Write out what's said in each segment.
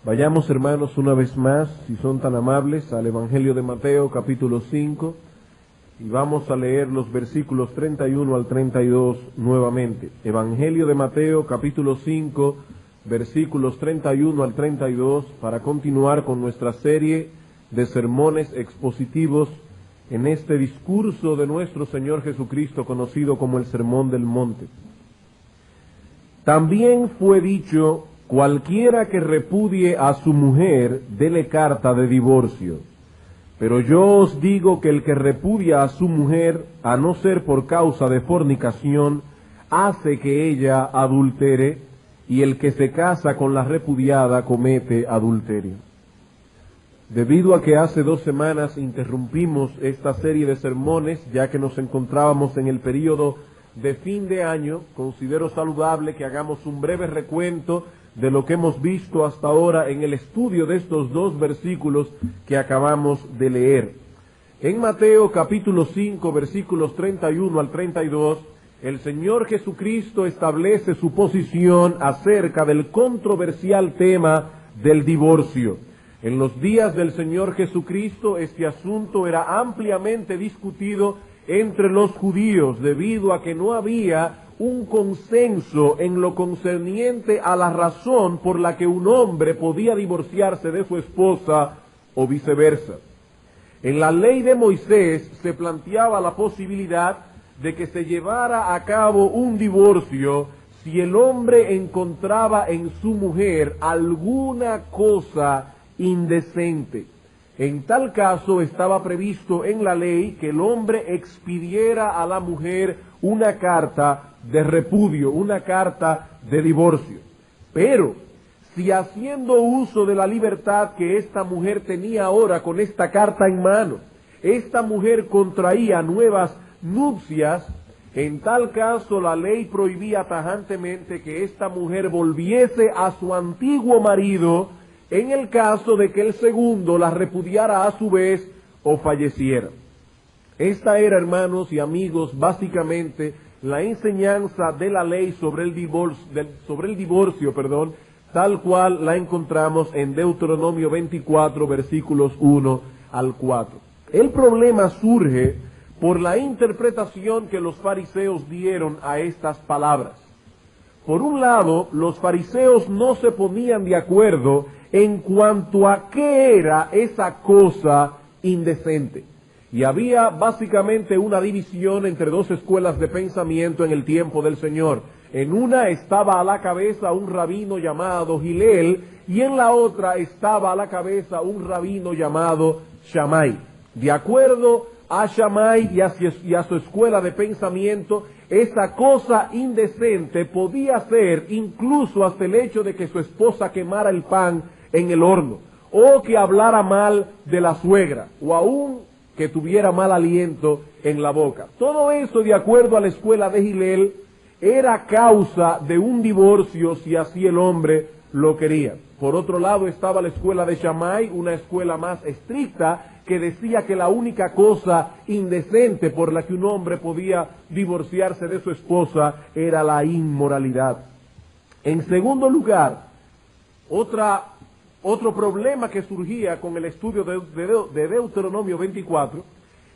Vayamos, hermanos, una vez más, si son tan amables, al Evangelio de Mateo, capítulo 5, y vamos a leer los versículos 31 al 32 nuevamente. Evangelio de Mateo, capítulo 5, versículos 31 al 32, para continuar con nuestra serie de sermones expositivos en este discurso de nuestro Señor Jesucristo, conocido como el Sermón del Monte. También fue dicho: cualquiera que repudie a su mujer, dele carta de divorcio. Pero yo os digo que el que repudia a su mujer, a no ser por causa de fornicación, hace que ella adultere, y el que se casa con la repudiada comete adulterio. Debido a que hace 2 semanas interrumpimos esta serie de sermones, ya que nos encontrábamos en el período de fin de año, considero saludable que hagamos un breve recuento de lo que hemos visto hasta ahora en el estudio de estos 2 versículos que acabamos de leer. En Mateo capítulo 5, versículos 31 al 32, el Señor Jesucristo establece su posición acerca del controversial tema del divorcio. En los días del Señor Jesucristo, este asunto era ampliamente discutido entre los judíos, debido a que no había un consenso en lo concerniente a la razón por la que un hombre podía divorciarse de su esposa o viceversa. En la ley de Moisés se planteaba la posibilidad de que se llevara a cabo un divorcio si el hombre encontraba en su mujer alguna cosa indecente. En tal caso estaba previsto en la ley que el hombre expidiera a la mujer una carta de repudio, una carta de divorcio. Pero si, haciendo uso de la libertad que esta mujer tenía ahora con esta carta en mano, esta mujer contraía nuevas nupcias, en tal caso la ley prohibía tajantemente que esta mujer volviese a su antiguo marido en el caso de que el segundo la repudiara a su vez o falleciera. Esta era, hermanos y amigos, básicamente la enseñanza de la ley sobre el divorcio, tal cual la encontramos en Deuteronomio 24, versículos 1 al 4. El problema surge por la interpretación que los fariseos dieron a estas palabras. Por un lado, los fariseos no se ponían de acuerdo en cuanto a qué era esa cosa indecente. Y había básicamente una división entre 2 escuelas de pensamiento en el tiempo del Señor. En una estaba a la cabeza un rabino llamado Hillel, y en la otra estaba a la cabeza un rabino llamado Shammai. De acuerdo a Shammai y a su escuela de pensamiento, esa cosa indecente podía ser incluso hasta el hecho de que su esposa quemara el pan en el horno, o que hablara mal de la suegra, o aún que tuviera mal aliento en la boca. Todo eso, de acuerdo a la escuela de Hillel, era causa de un divorcio si así el hombre lo quería. Por otro lado estaba la escuela de Shammai, una escuela más estricta, que decía que la única cosa indecente por la que un hombre podía divorciarse de su esposa era la inmoralidad. En segundo lugar, otro problema que surgía con el estudio de Deuteronomio 24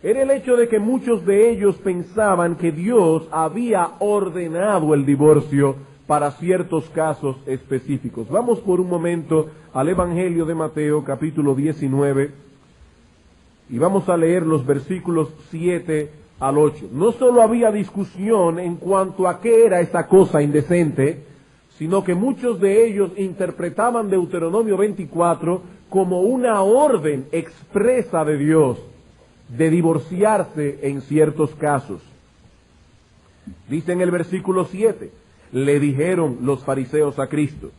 era el hecho de que muchos de ellos pensaban que Dios había ordenado el divorcio para ciertos casos específicos. Vamos por un momento al Evangelio de Mateo, capítulo 19, y vamos a leer los versículos 7 al 8. No solo había discusión en cuanto a qué era esa cosa indecente, sino que muchos de ellos interpretaban Deuteronomio 24 como una orden expresa de Dios de divorciarse en ciertos casos. Dice en el versículo 7, le dijeron los fariseos a Cristo: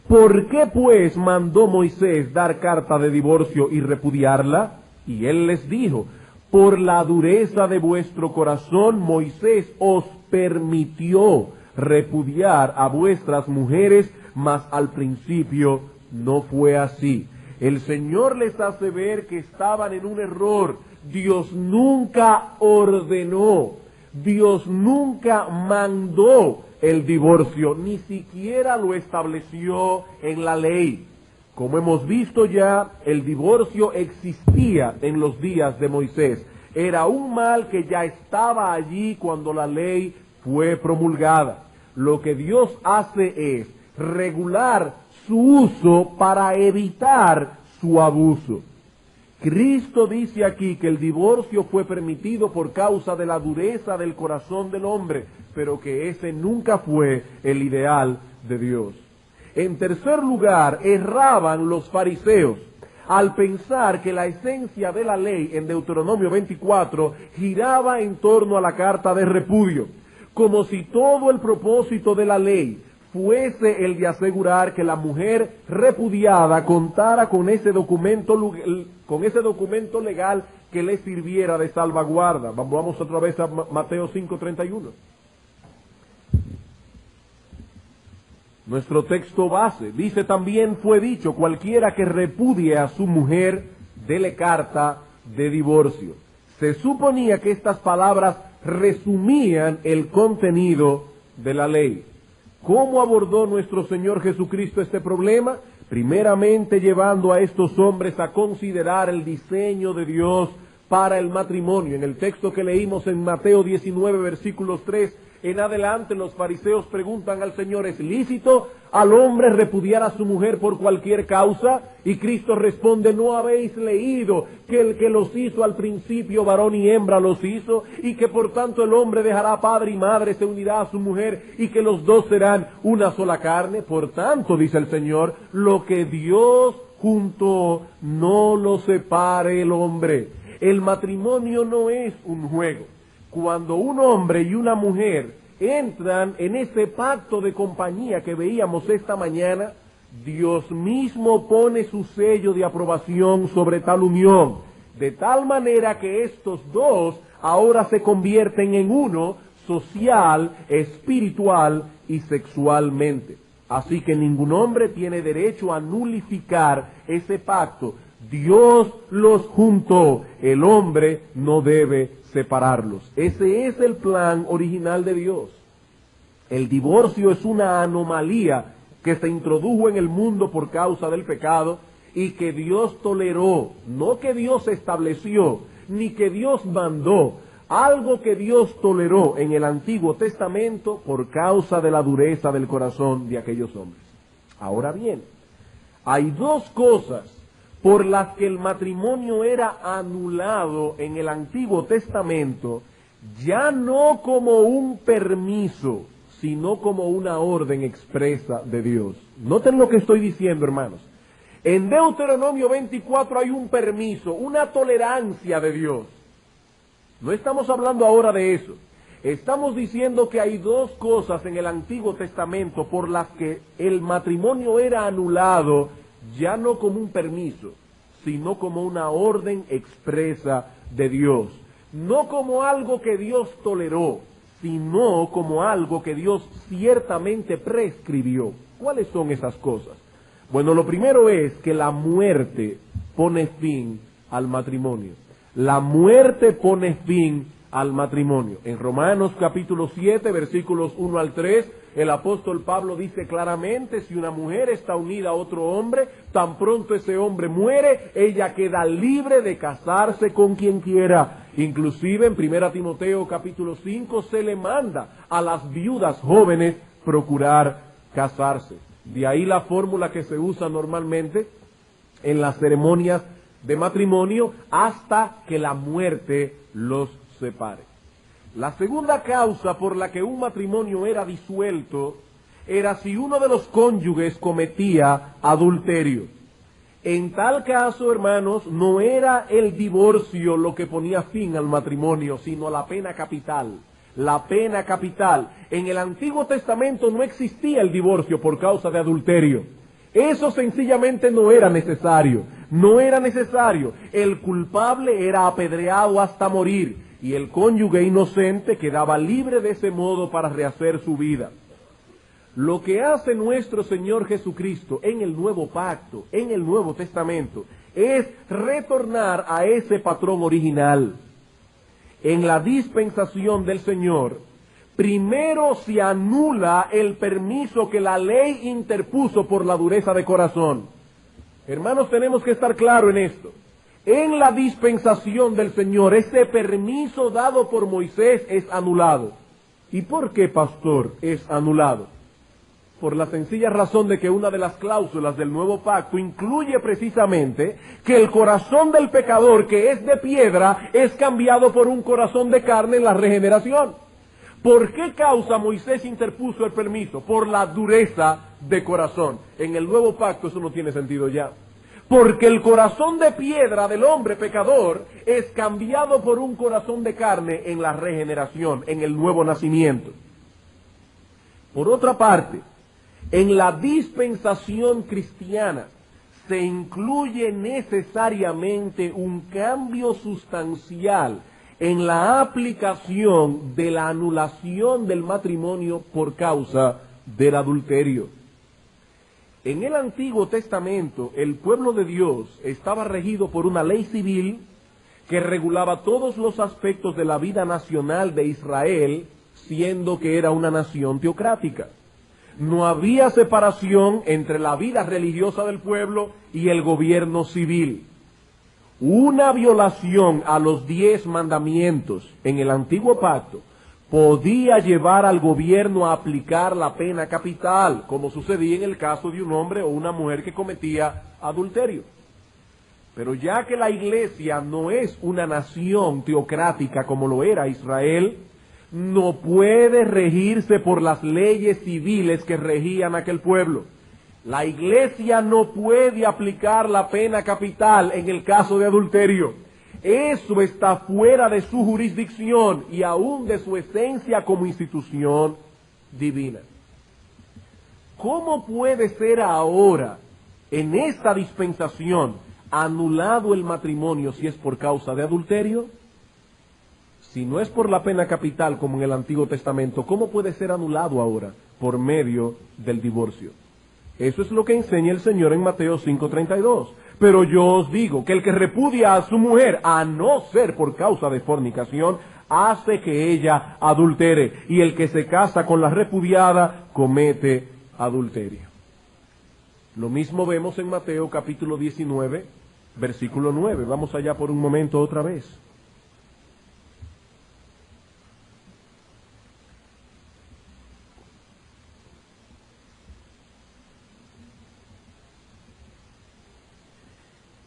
¿por qué pues mandó Moisés dar carta de divorcio y repudiarla? Y él les dijo: por la dureza de vuestro corazón Moisés os permitió repudiar a vuestras mujeres, mas al principio no fue así. El Señor les hace ver que estaban en un error. Dios nunca ordenó, Dios nunca mandó el divorcio, ni siquiera lo estableció en la ley. Como hemos visto ya, el divorcio existía en los días de Moisés. Era un mal que ya estaba allí cuando la ley fue promulgada. Lo que Dios hace es regular su uso para evitar su abuso. Cristo dice aquí que el divorcio fue permitido por causa de la dureza del corazón del hombre, pero que ese nunca fue el ideal de Dios. En tercer lugar, erraban los fariseos al pensar que la esencia de la ley en Deuteronomio 24 giraba en torno a la carta de repudio, como si todo el propósito de la ley fuese el de asegurar que la mujer repudiada contara con ese documento legal que le sirviera de salvaguarda. Vamos otra vez a Mateo 5:31. Nuestro texto base dice: también fue dicho, cualquiera que repudie a su mujer, dele carta de divorcio. Se suponía que estas palabras resumían el contenido de la ley. ¿Cómo abordó nuestro Señor Jesucristo este problema? Primeramente llevando a estos hombres a considerar el diseño de Dios para el matrimonio. En el texto que leímos en Mateo 19, versículos 3 en adelante, los fariseos preguntan al Señor: ¿es lícito al hombre repudiar a su mujer por cualquier causa? Y Cristo responde: ¿no habéis leído que el que los hizo al principio, varón y hembra los hizo? Y que por tanto el hombre dejará padre y madre, se unirá a su mujer, y que los dos serán una sola carne. Por tanto, dice el Señor, lo que Dios juntó, no lo separe el hombre. El matrimonio no es un juego. Cuando un hombre y una mujer entran en ese pacto de compañía que veíamos esta mañana, Dios mismo pone su sello de aprobación sobre tal unión, de tal manera que estos dos ahora se convierten en uno social, espiritual y sexualmente. Así que ningún hombre tiene derecho a nulificar ese pacto. Dios los juntó, el hombre no debe separarlos. Ese es el plan original de Dios. El divorcio es una anomalía que se introdujo en el mundo por causa del pecado y que Dios toleró, no que Dios estableció, ni que Dios mandó, algo que Dios toleró en el Antiguo Testamento por causa de la dureza del corazón de aquellos hombres. Ahora bien, hay dos cosas por las que el matrimonio era anulado en el Antiguo Testamento, ya no como un permiso, sino como una orden expresa de Dios. Noten lo que estoy diciendo, hermanos. En Deuteronomio 24 hay un permiso, una tolerancia de Dios. No estamos hablando ahora de eso. Estamos diciendo que hay dos cosas en el Antiguo Testamento por las que el matrimonio era anulado, ya no como un permiso, sino como una orden expresa de Dios. No como algo que Dios toleró, sino como algo que Dios ciertamente prescribió. ¿Cuáles son esas cosas? Bueno, lo primero es que la muerte pone fin al matrimonio. La muerte pone fin al matrimonio. En Romanos capítulo 7, versículos 1 al 3, el apóstol Pablo dice claramente: si una mujer está unida a otro hombre, tan pronto ese hombre muere, ella queda libre de casarse con quien quiera. Inclusive en 1 Timoteo capítulo 5 se le manda a las viudas jóvenes procurar casarse. De ahí la fórmula que se usa normalmente en las ceremonias de matrimonio hasta que la muerte los separe. La segunda causa por la que un matrimonio era disuelto era si uno de los cónyuges cometía adulterio. En tal caso, hermanos, no era el divorcio lo que ponía fin al matrimonio, sino la pena capital. La pena capital. En el Antiguo Testamento no existía el divorcio por causa de adulterio. Eso sencillamente no era necesario. No era necesario. El culpable era apedreado hasta morir y el cónyuge inocente quedaba libre de ese modo para rehacer su vida. Lo que hace nuestro Señor Jesucristo en el Nuevo Pacto, en el Nuevo Testamento, es retornar a ese patrón original. En la dispensación del Señor, primero se anula el permiso que la ley interpuso por la dureza de corazón. Hermanos, tenemos que estar claros en esto. En la dispensación del Señor, este permiso dado por Moisés es anulado. ¿Y por qué, pastor, es anulado? Por la sencilla razón de que una de las cláusulas del nuevo pacto incluye precisamente que el corazón del pecador, que es de piedra, es cambiado por un corazón de carne en la regeneración. ¿Por qué causa Moisés interpuso el permiso? Por la dureza de corazón. En el nuevo pacto eso no tiene sentido ya. Porque el corazón de piedra del hombre pecador es cambiado por un corazón de carne en la regeneración, en el nuevo nacimiento. Por otra parte, en la dispensación cristiana se incluye necesariamente un cambio sustancial en la aplicación de la anulación del matrimonio por causa del adulterio. En el Antiguo Testamento, el pueblo de Dios estaba regido por una ley civil que regulaba todos los aspectos de la vida nacional de Israel, siendo que era una nación teocrática. No había separación entre la vida religiosa del pueblo y el gobierno civil. Una violación a los 10 mandamientos en el antiguo pacto podía llevar al gobierno a aplicar la pena capital, como sucedía en el caso de un hombre o una mujer que cometía adulterio. Pero ya que la iglesia no es una nación teocrática como lo era Israel, no puede regirse por las leyes civiles que regían aquel pueblo. La iglesia no puede aplicar la pena capital en el caso de adulterio. Eso está fuera de su jurisdicción y aún de su esencia como institución divina. ¿Cómo puede ser ahora, en esta dispensación, anulado el matrimonio si es por causa de adulterio? Si no es por la pena capital como en el Antiguo Testamento, ¿cómo puede ser anulado ahora? Por medio del divorcio. Eso es lo que enseña el Señor en Mateo 5:32. Pero yo os digo que el que repudia a su mujer, a no ser por causa de fornicación, hace que ella adultere. Y el que se casa con la repudiada, comete adulterio. Lo mismo vemos en Mateo capítulo 19, versículo 9. Vamos allá por un momento otra vez.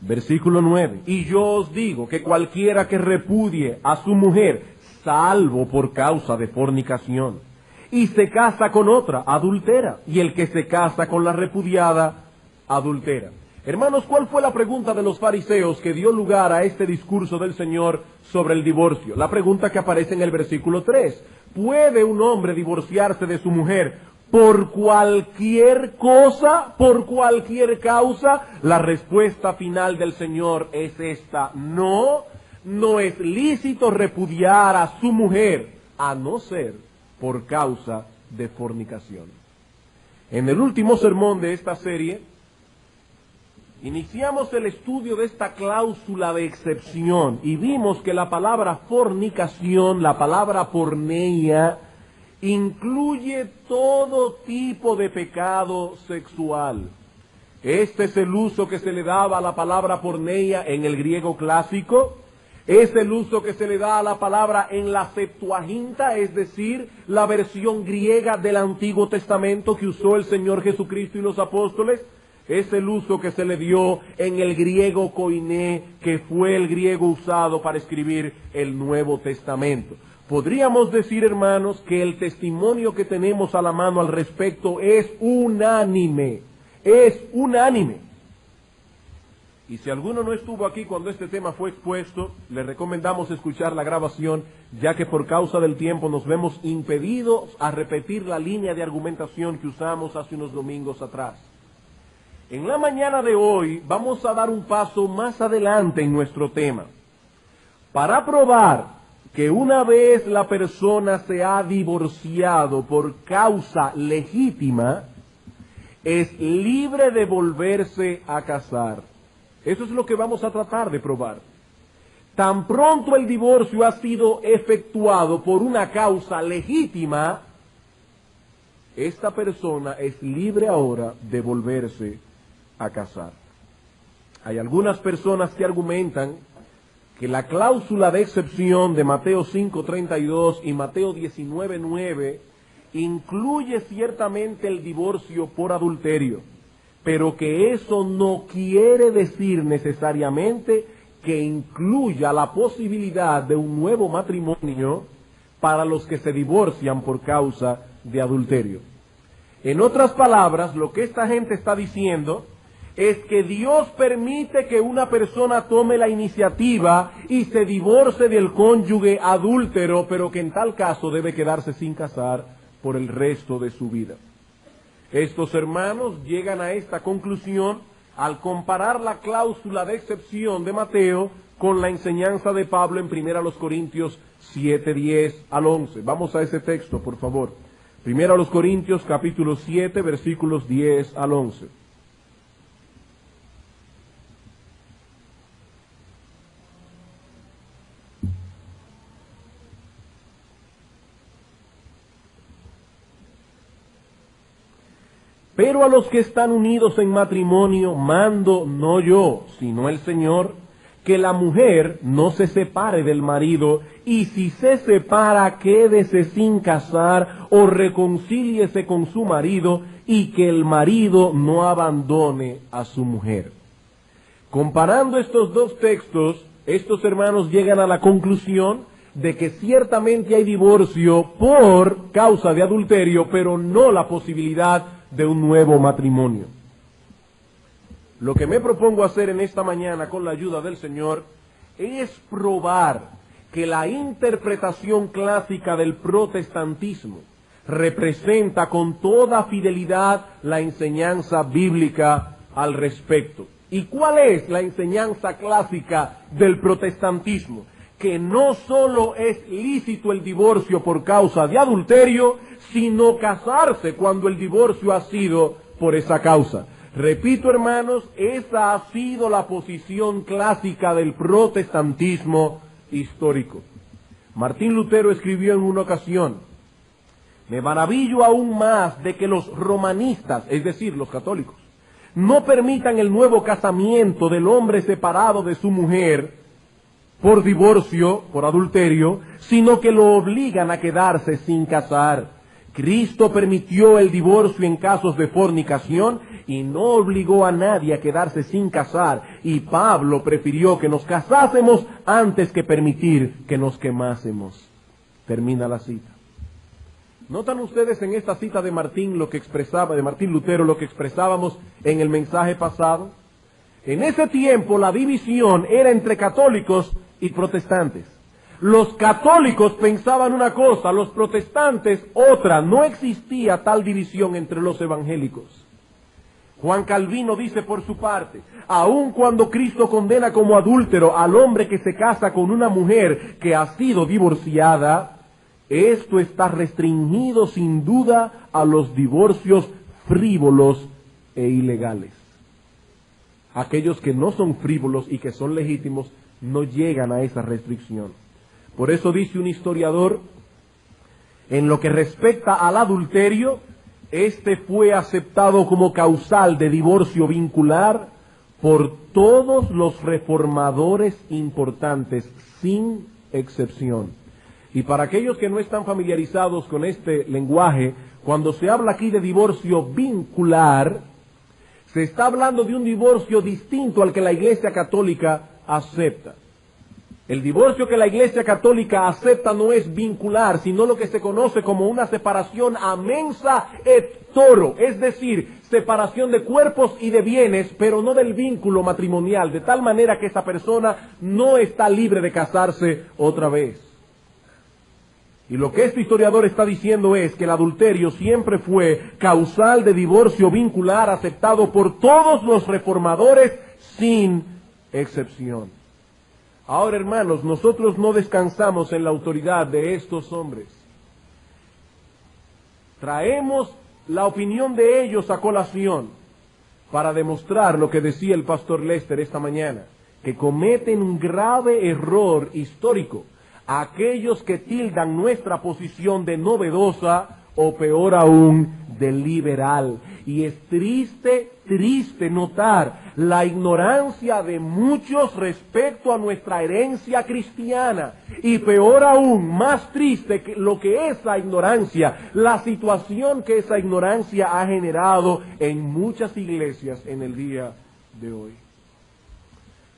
Versículo 9. Y yo os digo que cualquiera que repudie a su mujer, salvo por causa de fornicación, y se casa con otra, adultera, y el que se casa con la repudiada, adultera. Hermanos, ¿cuál fue la pregunta de los fariseos que dio lugar a este discurso del Señor sobre el divorcio? La pregunta que aparece en el versículo 3. ¿Puede un hombre divorciarse de su mujer por cualquier cosa, por cualquier causa? La respuesta final del Señor es esta: no, no es lícito repudiar a su mujer, a no ser por causa de fornicación. En el último sermón de esta serie, iniciamos el estudio de esta cláusula de excepción y vimos que la palabra fornicación, la palabra porneia, incluye todo tipo de pecado sexual. Este es el uso que se le daba a la palabra porneia en el griego clásico. Es el uso que se le da a la palabra en la Septuaginta, es decir, la versión griega del Antiguo Testamento que usó el Señor Jesucristo y los apóstoles. Es el uso que se le dio en el griego koiné, que fue el griego usado para escribir el Nuevo Testamento. Podríamos decir, hermanos, que el testimonio que tenemos a la mano al respecto es unánime. Es unánime. Y si alguno no estuvo aquí cuando este tema fue expuesto, le recomendamos escuchar la grabación, ya que por causa del tiempo nos vemos impedidos a repetir la línea de argumentación que usamos hace unos domingos atrás. En la mañana de hoy vamos a dar un paso más adelante en nuestro tema, para probar que una vez la persona se ha divorciado por causa legítima, es libre de volverse a casar. Eso es lo que vamos a tratar de probar. Tan pronto el divorcio ha sido efectuado por una causa legítima, esta persona es libre ahora de volverse a casar. Hay algunas personas que argumentan que la cláusula de excepción de Mateo 5:32 y Mateo 19:9 incluye ciertamente el divorcio por adulterio, pero que eso no quiere decir necesariamente que incluya la posibilidad de un nuevo matrimonio para los que se divorcian por causa de adulterio. En otras palabras, lo que esta gente está diciendo es que Dios permite que una persona tome la iniciativa y se divorcie del cónyuge adúltero, pero que en tal caso debe quedarse sin casar por el resto de su vida. Estos hermanos llegan a esta conclusión al comparar la cláusula de excepción de Mateo con la enseñanza de Pablo en 1 Corintios 7:10 al 11. Vamos a ese texto, por favor. 1 Corintios capítulo 7, versículos 10 al 11. Pero a los que están unidos en matrimonio mando no yo, sino el Señor, que la mujer no se separe del marido, y si se separa, quédese sin casar o reconcíliese con su marido, y que el marido no abandone a su mujer. Comparando estos dos textos, estos hermanos llegan a la conclusión de que ciertamente hay divorcio por causa de adulterio, pero no la posibilidad de un nuevo matrimonio. Lo que me propongo hacer en esta mañana con la ayuda del Señor es probar que la interpretación clásica del protestantismo representa con toda fidelidad la enseñanza bíblica al respecto. ¿Y cuál es la enseñanza clásica del protestantismo? Que no solo es lícito el divorcio por causa de adulterio, sino casarse cuando el divorcio ha sido por esa causa. Repito, hermanos, esa ha sido la posición clásica del protestantismo histórico. Martín Lutero escribió en una ocasión: me maravillo aún más de que los romanistas, es decir, los católicos, no permitan el nuevo casamiento del hombre separado de su mujer por divorcio, por adulterio, sino que lo obligan a quedarse sin casar. Cristo permitió el divorcio en casos de fornicación y no obligó a nadie a quedarse sin casar. Y Pablo prefirió que nos casásemos antes que permitir que nos quemásemos. Termina la cita. ¿Notan ustedes en esta cita de Martín Lutero, lo que expresábamos en el mensaje pasado? En ese tiempo la división era entre católicos y protestantes. Los católicos pensaban una cosa, los protestantes otra. No existía tal división entre los evangélicos. Juan Calvino dice por su parte: aun cuando Cristo condena como adúltero al hombre que se casa con una mujer que ha sido divorciada, esto está restringido sin duda a los divorcios frívolos e ilegales. Aquellos que no son frívolos y que son legítimos no llegan a esa restricción. Por eso dice un historiador: en lo que respecta al adulterio, este fue aceptado como causal de divorcio vincular por todos los reformadores importantes, sin excepción. Y para aquellos que no están familiarizados con este lenguaje, cuando se habla aquí de divorcio vincular, se está hablando de un divorcio distinto al que la Iglesia Católica acepta. El divorcio que la Iglesia Católica acepta no es vincular, sino lo que se conoce como una separación a mensa et toro, es decir, separación de cuerpos y de bienes, pero no del vínculo matrimonial, de tal manera que esa persona no está libre de casarse otra vez. Y lo que este historiador está diciendo es que el adulterio siempre fue causal de divorcio vincular aceptado por todos los reformadores sin excepción. Ahora, hermanos, nosotros no descansamos en la autoridad de estos hombres. Traemos la opinión de ellos a colación para demostrar lo que decía el pastor Lester esta mañana, que cometen un grave error histórico aquellos que tildan nuestra posición de novedosa o peor aún de liberal. Y es triste notar la ignorancia de muchos respecto a nuestra herencia cristiana, y peor aún, más triste que lo que esa ignorancia, la situación que esa ignorancia ha generado en muchas iglesias en el día de hoy.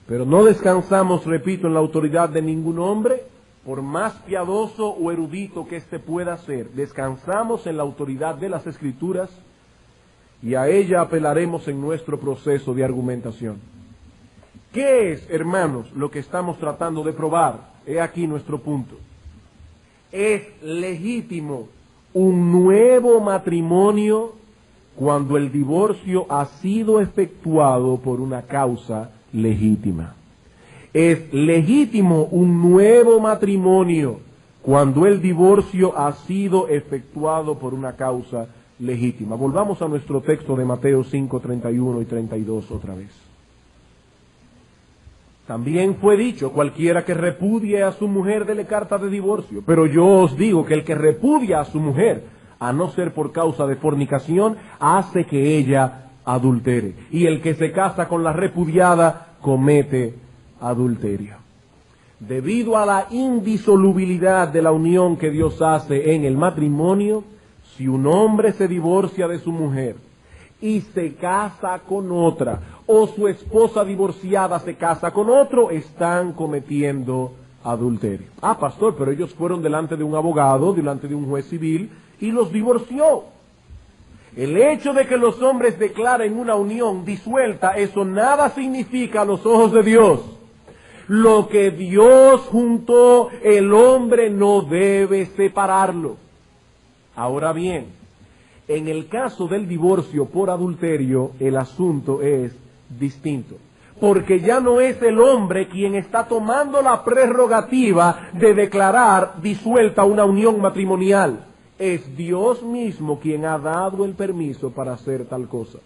Pero no descansamos, repito, en la autoridad de ningún hombre, por más piadoso o erudito que éste pueda ser. Descansamos en la autoridad de las Escrituras, y a ella apelaremos en nuestro proceso de argumentación. ¿Qué es, hermanos, lo que estamos tratando de probar? He aquí nuestro punto. ¿Es legítimo un nuevo matrimonio cuando el divorcio ha sido efectuado por una causa legítima? ¿Es legítimo un nuevo matrimonio cuando el divorcio ha sido efectuado por una causa legítima? Volvamos a nuestro texto de Mateo 5, 31 y 32 otra vez. También fue dicho: cualquiera que repudie a su mujer, dele carta de divorcio. Pero yo os digo que el que repudia a su mujer, a no ser por causa de fornicación, hace que ella adultere. Y el que se casa con la repudiada comete adulterio. Debido a la indisolubilidad de la unión que Dios hace en el matrimonio, si un hombre se divorcia de su mujer y se casa con otra, o su esposa divorciada se casa con otro, están cometiendo adulterio. Ah, pastor, pero ellos fueron delante de un abogado, delante de un juez civil, y los divorció. El hecho de que los hombres declaren una unión disuelta, eso nada significa a los ojos de Dios. Lo que Dios juntó, el hombre no debe separarlo. Ahora bien, en el caso del divorcio por adulterio, el asunto es distinto. Porque ya no es el hombre quien está tomando la prerrogativa de declarar disuelta una unión matrimonial. Es Dios mismo quien ha dado el permiso para hacer tal cosa.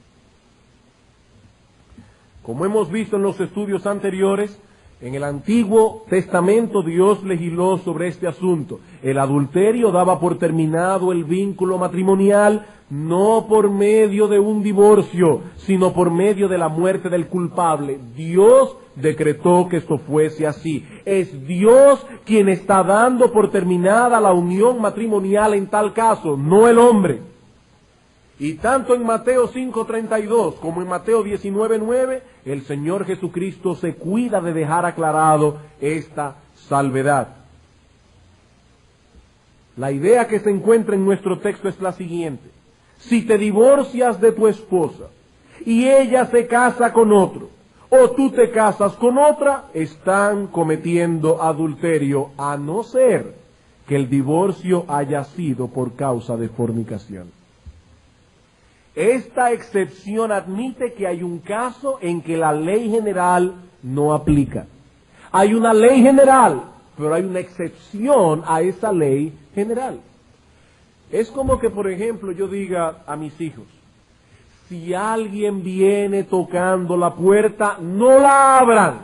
Como hemos visto en los estudios anteriores, en el Antiguo Testamento Dios legisló sobre este asunto. El adulterio daba por terminado el vínculo matrimonial, no por medio de un divorcio, sino por medio de la muerte del culpable. Dios decretó que esto fuese así. Es Dios quien está dando por terminada la unión matrimonial en tal caso, no el hombre. Y tanto en Mateo 5:32 como en Mateo 19:9, el Señor Jesucristo se cuida de dejar aclarado esta salvedad. La idea que se encuentra en nuestro texto es la siguiente: si te divorcias de tu esposa y ella se casa con otro, o tú te casas con otra, están cometiendo adulterio, a no ser que el divorcio haya sido por causa de fornicación. Esta excepción admite que hay un caso en que la ley general no aplica. Hay una ley general, pero hay una excepción a esa ley general. Es como que, por ejemplo, yo diga a mis hijos: si alguien viene tocando la puerta, no la abran,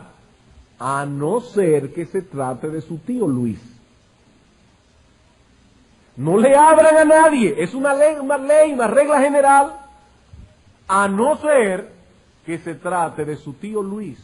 a no ser que se trate de su tío Luis. No le abran a nadie, es una ley, una regla general, a no ser que se trate de su tío Luis.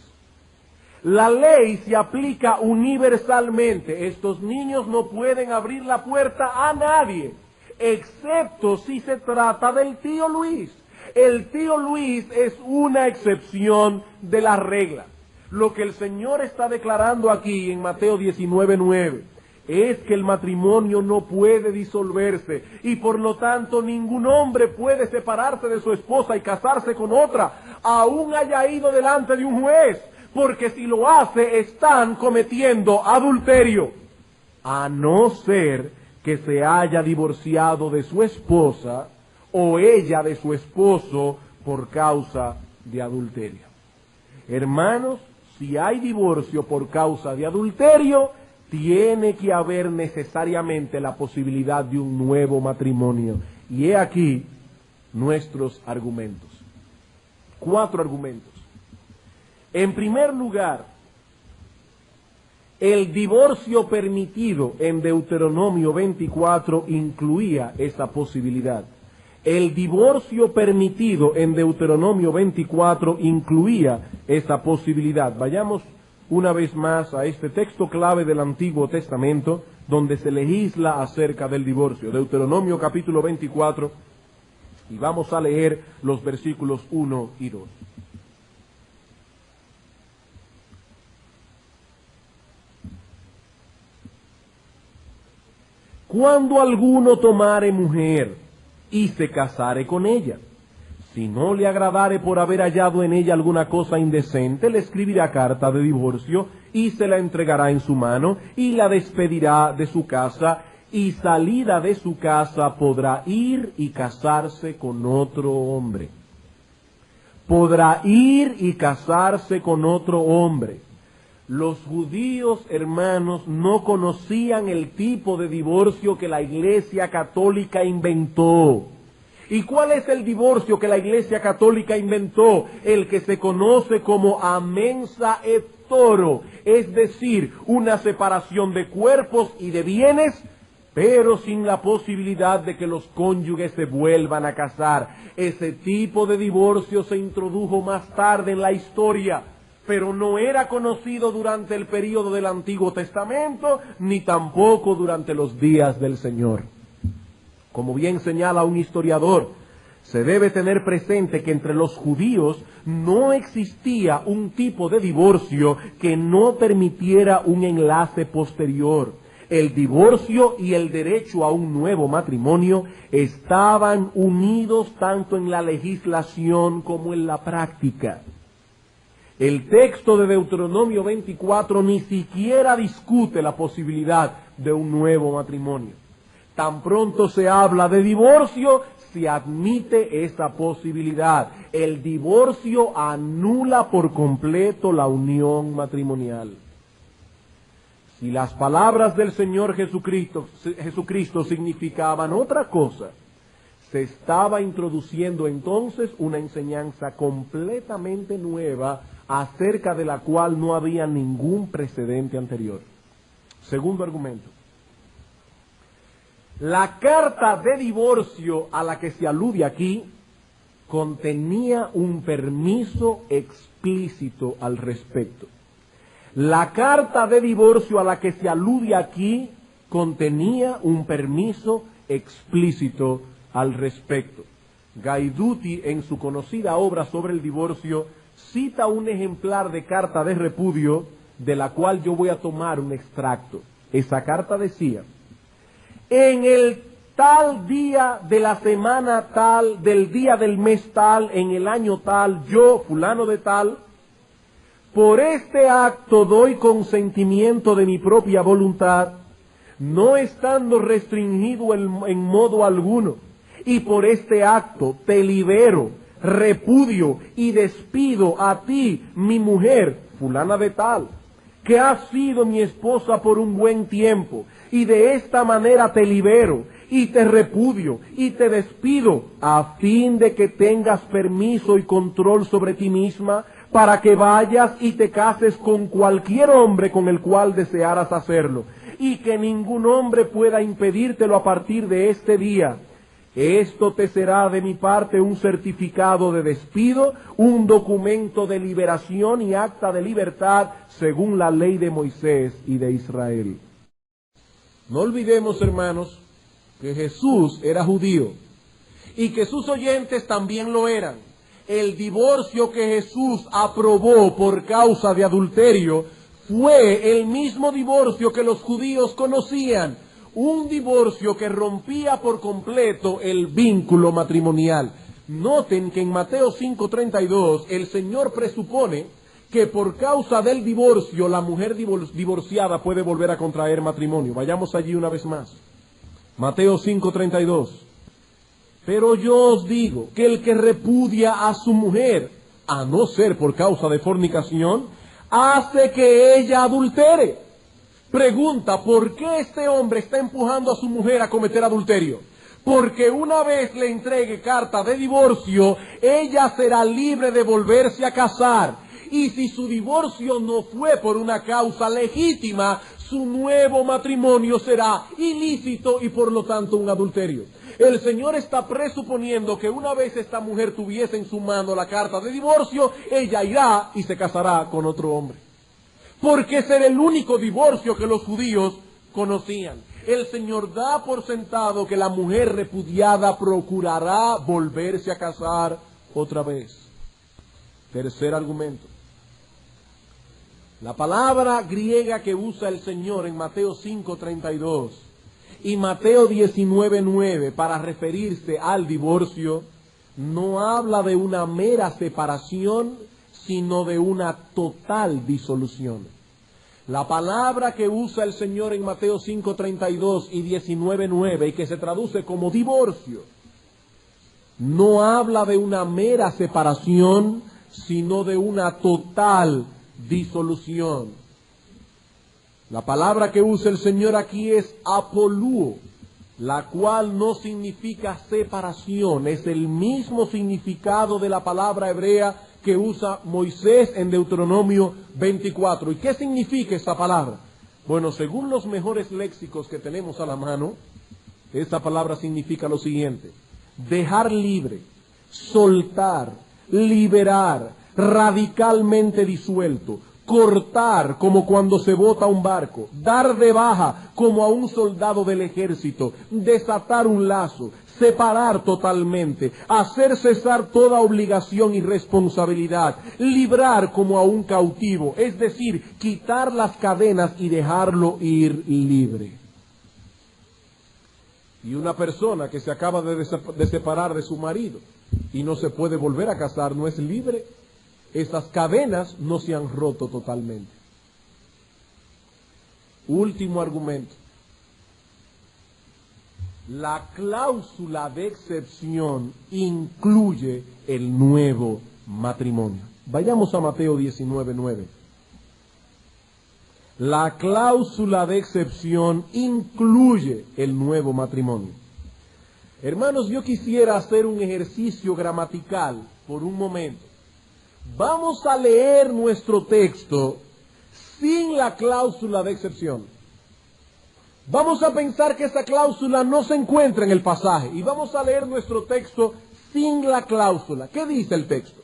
La ley se aplica universalmente. Estos niños no pueden abrir la puerta a nadie, excepto si se trata del tío Luis. El tío Luis es una excepción de la regla. Lo que el Señor está declarando aquí en Mateo 19:9 es que el matrimonio no puede disolverse, y por lo tanto ningún hombre puede separarse de su esposa y casarse con otra, aún haya ido delante de un juez, porque si lo hace están cometiendo adulterio, a no ser que se haya divorciado de su esposa o ella de su esposo por causa de adulterio. Hermanos, si hay divorcio por causa de adulterio, tiene que haber necesariamente la posibilidad de un nuevo matrimonio. Y he aquí nuestros argumentos. 4 argumentos. En primer lugar, el divorcio permitido en Deuteronomio 24 incluía esa posibilidad. El divorcio permitido en Deuteronomio 24 incluía esa posibilidad. Vayamos una vez más a este texto clave del Antiguo Testamento, donde se legisla acerca del divorcio. Deuteronomio capítulo 24, y vamos a leer los versículos 1 y 2. Cuando alguno tomare mujer y se casare con ella, si no le agradare por haber hallado en ella alguna cosa indecente, le escribirá carta de divorcio y se la entregará en su mano y la despedirá de su casa, y salida de su casa podrá ir y casarse con otro hombre. Podrá ir y casarse con otro hombre. Los judíos, hermanos, no conocían el tipo de divorcio que la Iglesia Católica inventó. ¿Y cuál es el divorcio que la Iglesia Católica inventó? El que se conoce como amensa et toro, es decir, una separación de cuerpos y de bienes, pero sin la posibilidad de que los cónyuges se vuelvan a casar. Ese tipo de divorcio se introdujo más tarde en la historia, pero no era conocido durante el período del Antiguo Testamento, ni tampoco durante los días del Señor. Como bien señala un historiador, se debe tener presente que entre los judíos no existía un tipo de divorcio que no permitiera un enlace posterior. El divorcio y el derecho a un nuevo matrimonio estaban unidos tanto en la legislación como en la práctica. El texto de Deuteronomio 24 ni siquiera discute la posibilidad de un nuevo matrimonio. Tan pronto se habla de divorcio, se admite esa posibilidad. El divorcio anula por completo la unión matrimonial. Si las palabras del Señor Jesucristo significaban otra cosa, se estaba introduciendo entonces una enseñanza completamente nueva acerca de la cual no había ningún precedente anterior. Segundo argumento. La carta de divorcio a la que se alude aquí contenía un permiso explícito al respecto. La carta de divorcio a la que se alude aquí contenía un permiso explícito al respecto. Gaiduti, en su conocida obra sobre el divorcio, cita un ejemplar de carta de repudio, de la cual yo voy a tomar un extracto. Esa carta decía: en el tal día de la semana tal, del día del mes tal, en el año tal, yo, fulano de tal, por este acto doy consentimiento de mi propia voluntad, no estando restringido en modo alguno, y por este acto te libero, repudio y despido a ti, mi mujer, fulana de tal, que has sido mi esposa por un buen tiempo, y de esta manera te libero, y te repudio, y te despido, a fin de que tengas permiso y control sobre ti misma, para que vayas y te cases con cualquier hombre con el cual desearas hacerlo, y que ningún hombre pueda impedírtelo a partir de este día. Esto te será de mi parte un certificado de despido, un documento de liberación y acta de libertad según la ley de Moisés y de Israel. No olvidemos, hermanos, que Jesús era judío y que sus oyentes también lo eran. El divorcio que Jesús aprobó por causa de adulterio fue el mismo divorcio que los judíos conocían, un divorcio que rompía por completo el vínculo matrimonial. Noten que en Mateo 5:32 el Señor presupone que por causa del divorcio la mujer divorciada puede volver a contraer matrimonio. Vayamos allí una vez más. Mateo 5:32. Pero yo os digo que el que repudia a su mujer, a no ser por causa de fornicación, hace que ella adultere. Pregunta, ¿por qué este hombre está empujando a su mujer a cometer adulterio? Porque una vez le entregue carta de divorcio, ella será libre de volverse a casar. Y si su divorcio no fue por una causa legítima, su nuevo matrimonio será ilícito y por lo tanto un adulterio. El Señor está presuponiendo que una vez esta mujer tuviese en su mano la carta de divorcio, ella irá y se casará con otro hombre. Porque ese era el único divorcio que los judíos conocían. El Señor da por sentado que la mujer repudiada procurará volverse a casar otra vez. Tercer argumento. La palabra griega que usa el Señor en Mateo 5:32 y Mateo 19:9 para referirse al divorcio no habla de una mera separación, sino de una total disolución. La palabra que usa el Señor en Mateo 5:32 y 19:9 y que se traduce como divorcio, no habla de una mera separación, sino de una total disolución. La palabra que usa el Señor aquí es apoluo, la cual no significa separación, es el mismo significado de la palabra hebrea que usa Moisés en Deuteronomio 24. ¿Y qué significa esta palabra? Bueno, según los mejores léxicos que tenemos a la mano, esta palabra significa lo siguiente: dejar libre, soltar, liberar, radicalmente disuelto, cortar como cuando se bota un barco, dar de baja como a un soldado del ejército, desatar un lazo, separar totalmente, hacer cesar toda obligación y responsabilidad, librar como a un cautivo, es decir, quitar las cadenas y dejarlo ir libre. Y una persona que se acaba de separar de su marido y no se puede volver a casar, ¿no es libre? Esas cadenas no se han roto totalmente. Último argumento. La cláusula de excepción incluye el nuevo matrimonio. Vayamos a Mateo 19:9. La cláusula de excepción incluye el nuevo matrimonio. Hermanos, yo quisiera hacer un ejercicio gramatical por un momento. Vamos a leer nuestro texto sin la cláusula de excepción. Vamos a pensar que esa cláusula no se encuentra en el pasaje y vamos a leer nuestro texto sin la cláusula. ¿Qué dice el texto?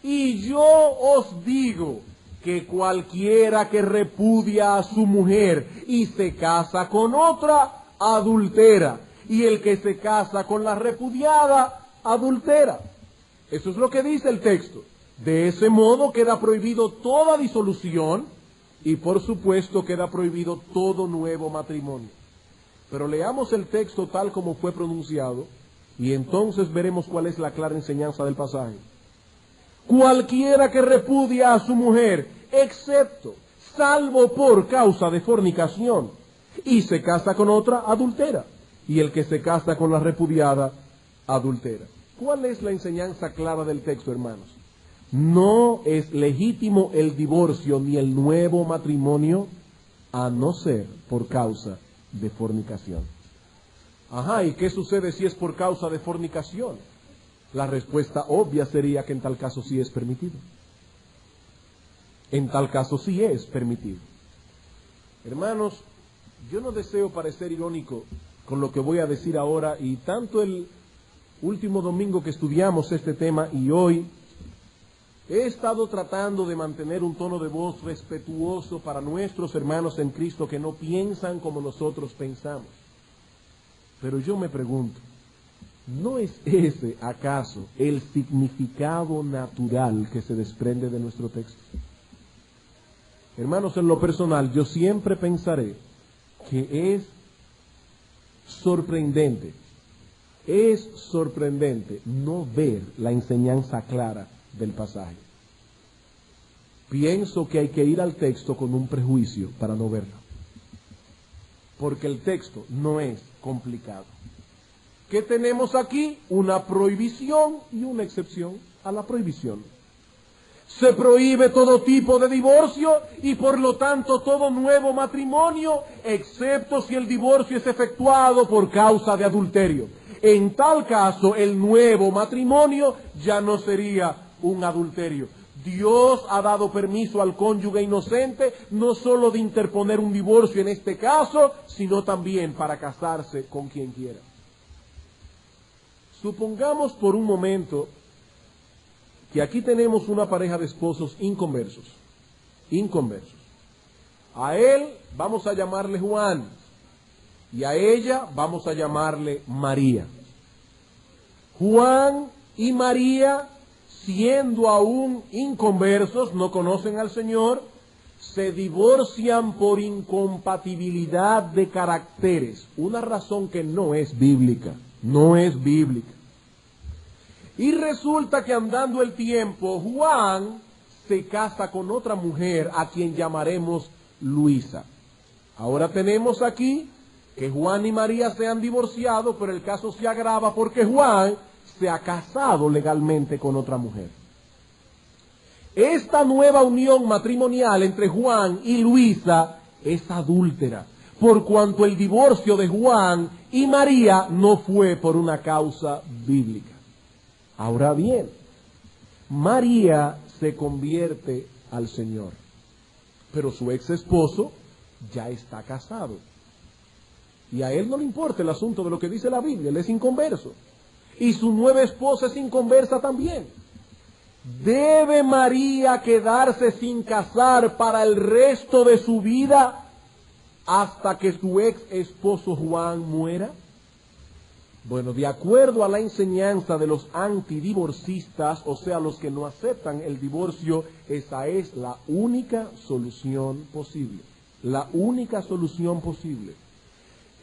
Y yo os digo que cualquiera que repudia a su mujer y se casa con otra, adultera. Y el que se casa con la repudiada, adultera. Eso es lo que dice el texto. De ese modo queda prohibido toda disolución y por supuesto queda prohibido todo nuevo matrimonio. Pero leamos el texto tal como fue pronunciado y entonces veremos cuál es la clara enseñanza del pasaje. Cualquiera que repudia a su mujer, excepto, salvo por causa de fornicación, y se casa con otra, adultera. Y el que se casa con la repudiada, adultera. ¿Cuál es la enseñanza clara del texto, hermanos? No es legítimo el divorcio ni el nuevo matrimonio a no ser por causa de fornicación. Ajá, ¿y qué sucede si es por causa de fornicación? La respuesta obvia sería que en tal caso sí es permitido. En tal caso sí es permitido. Hermanos, yo no deseo parecer irónico con lo que voy a decir ahora, y tanto el último domingo que estudiamos este tema y hoy he estado tratando de mantener un tono de voz respetuoso para nuestros hermanos en Cristo que no piensan como nosotros pensamos. Pero yo me pregunto, ¿no es ese acaso el significado natural que se desprende de nuestro texto? Hermanos, en lo personal, yo siempre pensaré que es sorprendente no ver la enseñanza clara del pasaje. Pienso que hay que ir al texto con un prejuicio para no verlo, porque el texto no es complicado. ¿Qué tenemos aquí? Una prohibición y una excepción a la prohibición. Se prohíbe todo tipo de divorcio y por lo tanto todo nuevo matrimonio, excepto si el divorcio es efectuado por causa de adulterio. En tal caso, el nuevo matrimonio ya no sería un adulterio. Dios ha dado permiso al cónyuge inocente no solo de interponer un divorcio en este caso, sino también para casarse con quien quiera. Supongamos por un momento que aquí tenemos una pareja de esposos inconversos. A él vamos a llamarle Juan y a ella vamos a llamarle María. Juan y María, siendo aún inconversos, no conocen al Señor, se divorcian por incompatibilidad de caracteres, una razón que no es bíblica. Y resulta que andando el tiempo, Juan se casa con otra mujer a quien llamaremos Luisa. Ahora tenemos aquí que Juan y María se han divorciado, pero el caso se agrava porque Juan se ha casado legalmente con otra mujer. Esta nueva unión matrimonial entre Juan y Luisa es adúltera, por cuanto el divorcio de Juan y María no fue por una causa bíblica. Ahora bien, María se convierte al Señor, pero su ex esposo ya está casado. Y a él no le importa el asunto de lo que dice la Biblia, él es inconverso. Y su nueva esposa es inconversa también. ¿Debe María quedarse sin casar para el resto de su vida hasta que su ex esposo Juan muera? Bueno, de acuerdo a la enseñanza de los antidivorcistas, o sea, los que no aceptan el divorcio, esa es la única solución posible. La única solución posible.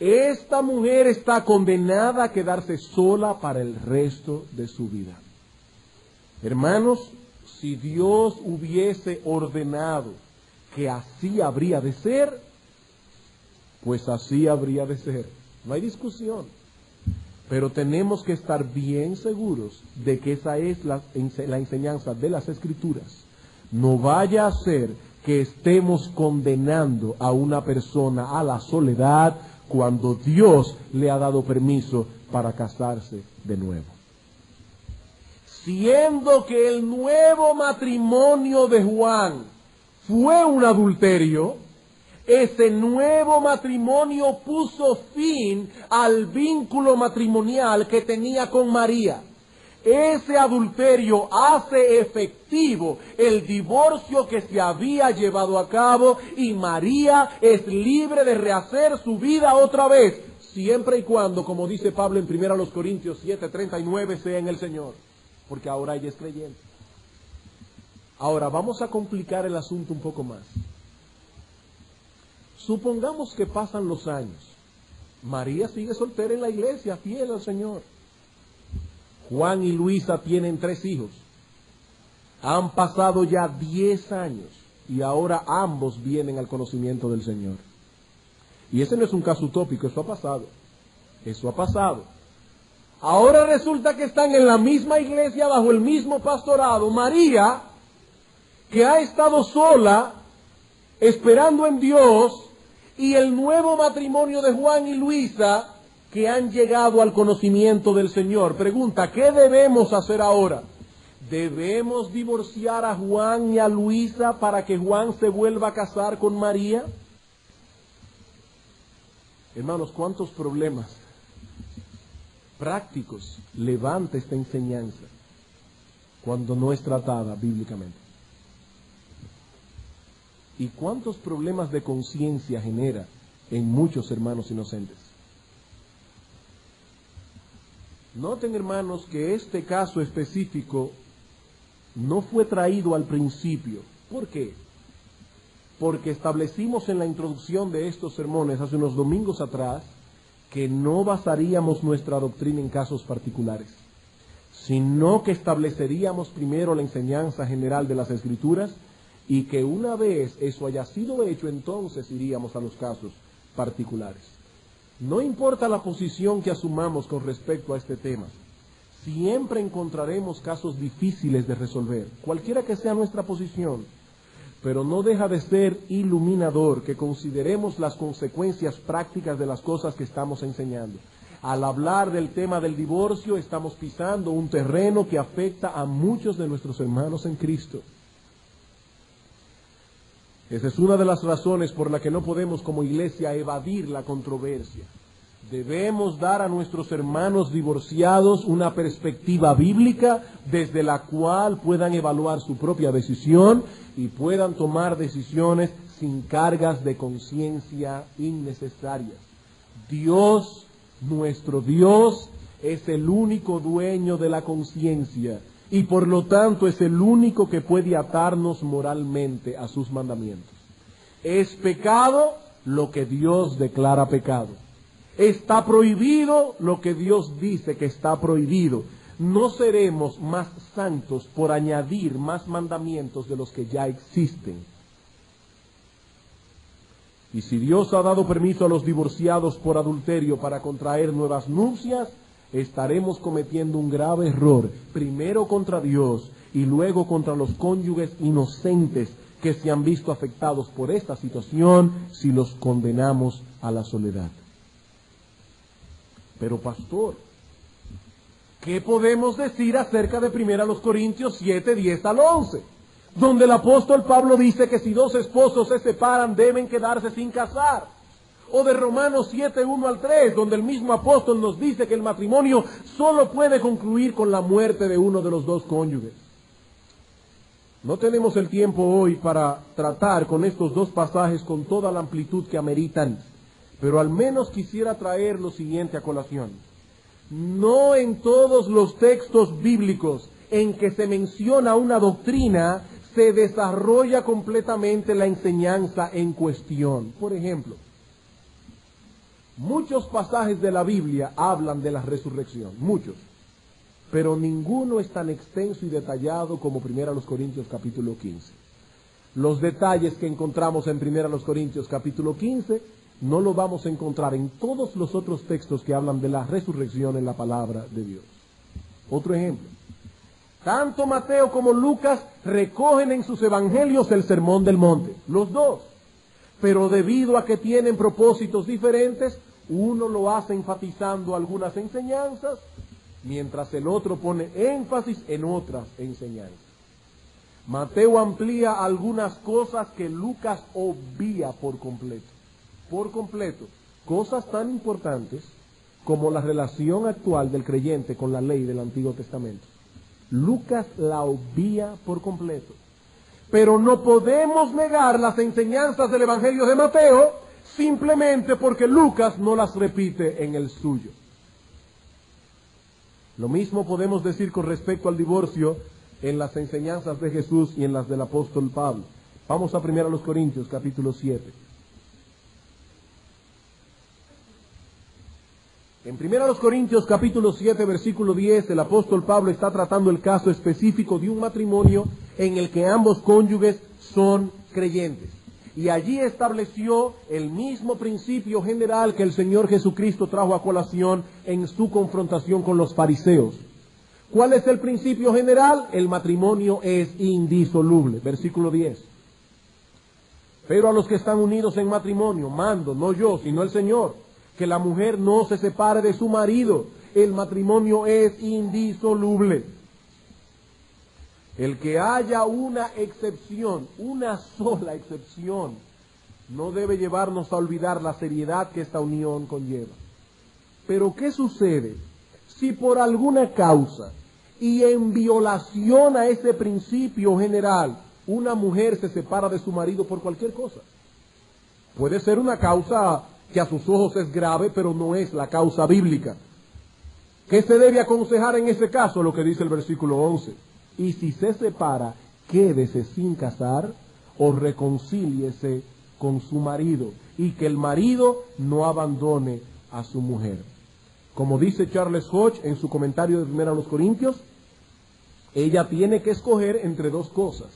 Esta mujer está condenada a quedarse sola para el resto de su vida. Hermanos, si Dios hubiese ordenado que así habría de ser, pues así habría de ser. No hay discusión. Pero tenemos que estar bien seguros de que esa es la enseñanza de las Escrituras. No vaya a ser que estemos condenando a una persona a la soledad cuando Dios le ha dado permiso para casarse de nuevo. Siendo que el nuevo matrimonio de Juan fue un adulterio, ese nuevo matrimonio puso fin al vínculo matrimonial que tenía con María. Ese adulterio hace efectivo el divorcio que se había llevado a cabo y María es libre de rehacer su vida otra vez, siempre y cuando, como dice Pablo en 1 Corintios 7:39, sea en el Señor, porque ahora ella es creyente. Ahora vamos a complicar el asunto un poco más. Supongamos que pasan los años. María sigue soltera en la iglesia, fiel al Señor. Juan y Luisa tienen 3 hijos. Han pasado ya 10 años y ahora ambos vienen al conocimiento del Señor. Y ese no es un caso utópico, eso ha pasado. Eso ha pasado. Ahora resulta que están en la misma iglesia, bajo el mismo pastorado. María, que ha estado sola, esperando en Dios, y el nuevo matrimonio de Juan y Luisa, que han llegado al conocimiento del Señor. Pregunta, ¿qué debemos hacer ahora? ¿Debemos divorciar a Juan y a Luisa para que Juan se vuelva a casar con María? Hermanos, ¿cuántos problemas prácticos levanta esta enseñanza cuando no es tratada bíblicamente? ¿Y cuántos problemas de conciencia genera en muchos hermanos inocentes? Noten, hermanos, que este caso específico no fue traído al principio. ¿Por qué? Porque establecimos en la introducción de estos sermones hace unos domingos atrás que no basaríamos nuestra doctrina en casos particulares, sino que estableceríamos primero la enseñanza general de las Escrituras y que una vez eso haya sido hecho, entonces iríamos a los casos particulares. No importa la posición que asumamos con respecto a este tema, siempre encontraremos casos difíciles de resolver, cualquiera que sea nuestra posición, pero no deja de ser iluminador que consideremos las consecuencias prácticas de las cosas que estamos enseñando. Al hablar del tema del divorcio, estamos pisando un terreno que afecta a muchos de nuestros hermanos en Cristo. Esa es una de las razones por la que no podemos como iglesia evadir la controversia. Debemos dar a nuestros hermanos divorciados una perspectiva bíblica desde la cual puedan evaluar su propia decisión y puedan tomar decisiones sin cargas de conciencia innecesarias. Dios, nuestro Dios, es el único dueño de la conciencia y por lo tanto es el único que puede atarnos moralmente a sus mandamientos. Es pecado lo que Dios declara pecado. Está prohibido lo que Dios dice que está prohibido. No seremos más santos por añadir más mandamientos de los que ya existen. Y si Dios ha dado permiso a los divorciados por adulterio para contraer nuevas nupcias, estaremos cometiendo un grave error, primero contra Dios y luego contra los cónyuges inocentes que se han visto afectados por esta situación si los condenamos a la soledad. Pero pastor, ¿qué podemos decir acerca de 1 Corintios 7, 10 al 11? Donde el apóstol Pablo dice que si dos esposos se separan deben quedarse sin casar. O de Romanos 7, 1 al 3, donde el mismo apóstol nos dice que el matrimonio solo puede concluir con la muerte de uno de los dos cónyuges. No tenemos el tiempo hoy para tratar con estos dos pasajes con toda la amplitud que ameritan, pero al menos quisiera traer lo siguiente a colación. No en todos los textos bíblicos en que se menciona una doctrina se desarrolla completamente la enseñanza en cuestión. Por ejemplo, muchos pasajes de la Biblia hablan de la resurrección, muchos, pero ninguno es tan extenso y detallado como 1 Corintios capítulo 15. Los detalles que encontramos en 1 Corintios capítulo 15 no lo vamos a encontrar en todos los otros textos que hablan de la resurrección en la palabra de Dios. Otro ejemplo. Tanto Mateo como Lucas recogen en sus evangelios el sermón del monte, los dos. Pero debido a que tienen propósitos diferentes, uno lo hace enfatizando algunas enseñanzas, mientras el otro pone énfasis en otras enseñanzas. Mateo amplía algunas cosas que Lucas obvia por completo. Cosas tan importantes como la relación actual del creyente con la ley del Antiguo Testamento. Lucas la obvia por completo. Pero no podemos negar las enseñanzas del Evangelio de Mateo simplemente porque Lucas no las repite en el suyo. Lo mismo podemos decir con respecto al divorcio en las enseñanzas de Jesús y en las del apóstol Pablo. Vamos a 1 Corintios capítulo 7. En 1 Corintios capítulo 7 versículo 10 el apóstol Pablo está tratando el caso específico de un matrimonio en el que ambos cónyuges son creyentes. Y allí estableció el mismo principio general que el Señor Jesucristo trajo a colación en su confrontación con los fariseos. ¿Cuál es el principio general? El matrimonio es indisoluble. Versículo 10. Pero a los que están unidos en matrimonio, mando, no yo, sino el Señor, que la mujer no se separe de su marido. El matrimonio es indisoluble. El que haya una excepción, una sola excepción, no debe llevarnos a olvidar la seriedad que esta unión conlleva. Pero ¿qué sucede si por alguna causa y en violación a ese principio general una mujer se separa de su marido por cualquier cosa? Puede ser una causa que a sus ojos es grave, pero no es la causa bíblica. ¿Qué se debe aconsejar en ese caso? Lo que dice el versículo 11. Y si se separa, quédese sin casar o reconcíliese con su marido, y que el marido no abandone a su mujer. Como dice Charles Hodge en su comentario de 1 Corintios, ella tiene que escoger entre dos cosas.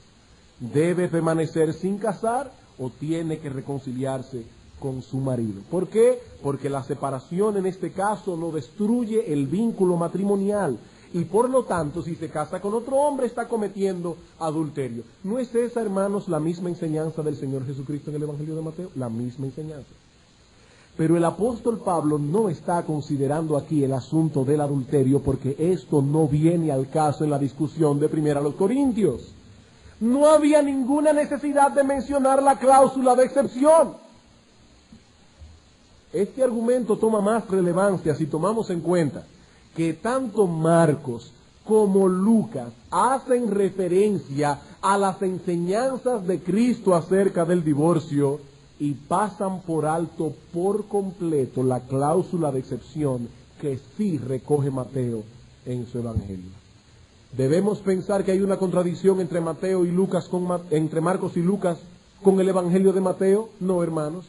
Debe permanecer sin casar o tiene que reconciliarse con su marido. ¿Por qué? Porque la separación en este caso no destruye el vínculo matrimonial y por lo tanto si se casa con otro hombre está cometiendo adulterio. ¿No es esa, hermanos, la misma enseñanza del Señor Jesucristo en el Evangelio de Mateo? La misma enseñanza. Pero el apóstol Pablo no está considerando aquí el asunto del adulterio, porque esto no viene al caso en la discusión de 1 Corintios. No había ninguna necesidad de mencionar la cláusula de excepción. Este argumento toma más relevancia si tomamos en cuenta que tanto Marcos como Lucas hacen referencia a las enseñanzas de Cristo acerca del divorcio y pasan por alto por completo la cláusula de excepción que sí recoge Mateo en su evangelio. ¿Debemos pensar que hay una contradicción entre Mateo y Lucas entre Marcos y Lucas con el evangelio de Mateo? No, hermanos.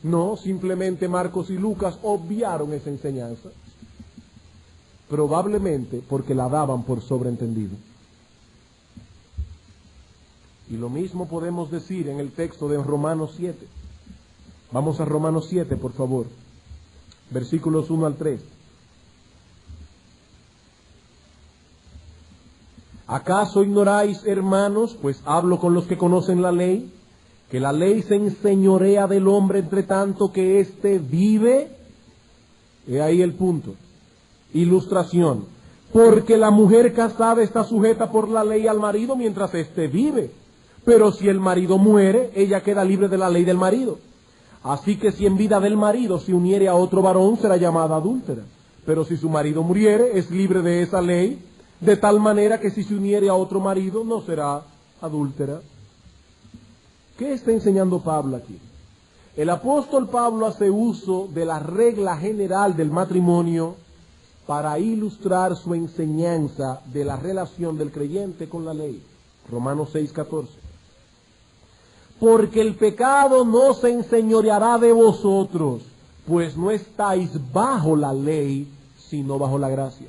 No, simplemente Marcos y Lucas obviaron esa enseñanza. Probablemente porque la daban por sobreentendido. Y lo mismo podemos decir en el texto de Romanos 7. Vamos a Romanos 7, por favor. Versículos 1 al 3. ¿Acaso ignoráis, hermanos, pues hablo con los que conocen la ley, que la ley se enseñorea del hombre entre tanto que éste vive? He ahí el punto. Ilustración. Porque la mujer casada está sujeta por la ley al marido mientras éste vive. Pero si el marido muere, ella queda libre de la ley del marido. Así que si en vida del marido se uniere a otro varón, será llamada adúltera. Pero si su marido muriere, es libre de esa ley, de tal manera que si se uniere a otro marido, no será adúltera. ¿Qué está enseñando Pablo aquí? El apóstol Pablo hace uso de la regla general del matrimonio para ilustrar su enseñanza de la relación del creyente con la ley. Romanos 6:14. Porque el pecado no se enseñoreará de vosotros, pues no estáis bajo la ley, sino bajo la gracia.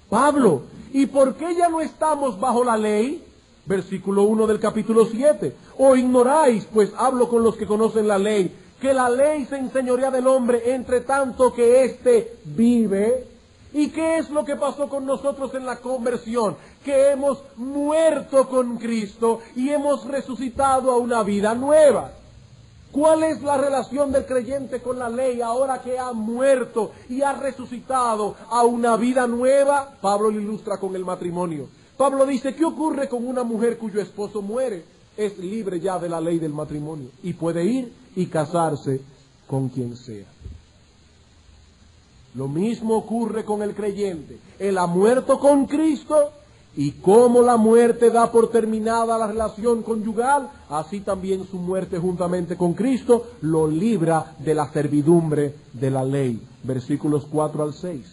Pablo, ¿y por qué ya no estamos bajo la ley? Versículo 1 del capítulo 7. ¿O ignoráis, pues hablo con los que conocen la ley, que la ley se enseñorea del hombre entre tanto que éste vive? ¿Y qué es lo que pasó con nosotros en la conversión? Que hemos muerto con Cristo y hemos resucitado a una vida nueva. ¿Cuál es la relación del creyente con la ley ahora que ha muerto y ha resucitado a una vida nueva? Pablo lo ilustra con el matrimonio. Pablo dice, ¿qué ocurre con una mujer cuyo esposo muere? Es libre ya de la ley del matrimonio y puede ir y casarse con quien sea. Lo mismo ocurre con el creyente. Él ha muerto con Cristo y como la muerte da por terminada la relación conyugal, así también su muerte juntamente con Cristo lo libra de la servidumbre de la ley. Versículos 4 al 6.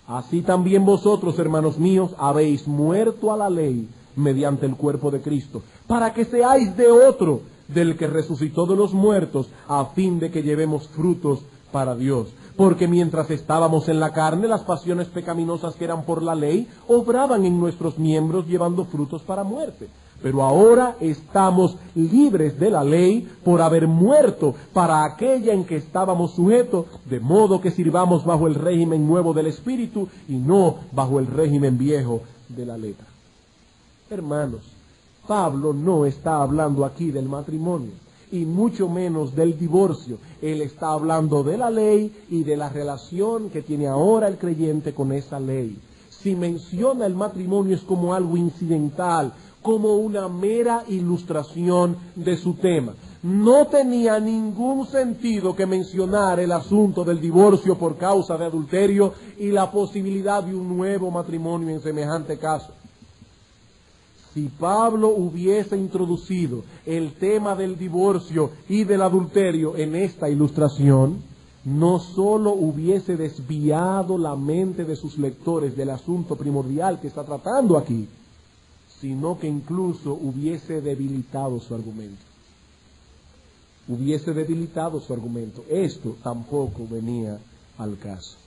Así también vosotros, hermanos míos, habéis muerto a la ley mediante el cuerpo de Cristo, para que seáis de otro, del que resucitó de los muertos, a fin de que llevemos frutos para Dios. Porque mientras estábamos en la carne, las pasiones pecaminosas que eran por la ley obraban en nuestros miembros llevando frutos para muerte. Pero ahora estamos libres de la ley por haber muerto para aquella en que estábamos sujetos, de modo que sirvamos bajo el régimen nuevo del Espíritu y no bajo el régimen viejo de la letra. Hermanos, Pablo no está hablando aquí del matrimonio y mucho menos del divorcio. Él está hablando de la ley y de la relación que tiene ahora el creyente con esa ley. Si menciona el matrimonio es como algo incidental, como una mera ilustración de su tema. No tenía ningún sentido que mencionar el asunto del divorcio por causa de adulterio y la posibilidad de un nuevo matrimonio en semejante caso. Si Pablo hubiese introducido el tema del divorcio y del adulterio en esta ilustración, no solo hubiese desviado la mente de sus lectores del asunto primordial que está tratando aquí, sino que incluso hubiese debilitado su argumento. Esto tampoco venía al caso.